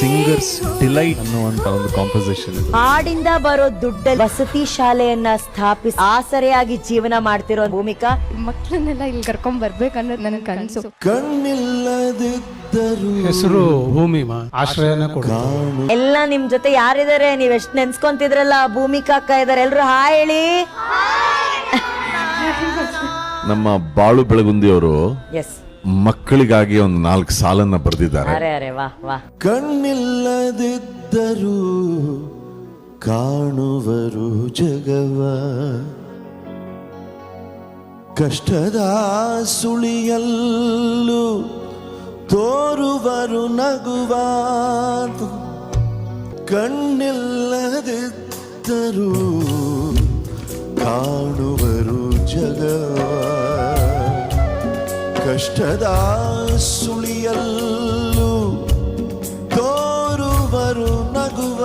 Singers delight ಅನ್ನುವಂತ ಒಂದು composition. ಹಾಡಿಂದ ಬರೋ ದುಡ್ಡ ವಸತಿ ಶಾಲೆಯನ್ನ ಸ್ಥಾಪಿಸಿ ಆಸರೆಯಾಗಿ ಜೀವನ ಮಾಡ್ತಿರೋ ಭೂಮಿಕಾ. ಮಕ್ಕಳನ್ನೆಲ್ಲ ಇಲ್ಲಿ ಕರ್ಕೊಂಡ್ ಬರ್ಬೇಕನ್ನೋದು ನನ್ನ ಕನಸು. ಕಣ್ಣಿಲ್ಲದಿದ್ದರು ಹೆಸರು ಭೂಮಿಮಾ, ಆಶ್ರಯನ ಕೊಡ. ಎಲ್ಲ ನಿಮ್ ಜೊತೆ ಯಾರಿದ್ದಾರೆ? ನೀವ್ ಎಷ್ಟ್ ನೆನ್ಸ್ಕೊಂತಿದ್ರಲ್ಲ, ಭೂಮಿಕಾ ಅಕ್ಕ ಇದಾರೆ. ಎಲ್ರು ಹಾಯ್ ಹೇಳಿ. ನಮ್ಮ ಬಾಳು ಬೆಳಗುಂದಿ ಅವರು ಎಸ್, ಮಕ್ಕಳಿಗಾಗಿ ಒಂದು 4 ಸಾಲನ್ನ ಬರೆದಿದ್ದಾರೆ. ಅರೆ ಅರೆ ವಾ ವಾ. ಕಣ್ಣಿಲ್ಲದಿದ್ದರೂ ಕಾಣುವರು ಜಗವ, ಕಷ್ಟದ ಸುಳಿಯಲ್ಲೂ ತೋರುವರು ನಗುವ. ಕಣ್ಣಿಲ್ಲದಿದ್ದರೂ ಕಾಣುವರು ಜಗವ, ಕಷ್ಟದ ಸುಳಿಯಲ್ಲೂ ತೋರುವರು ನಗುವ.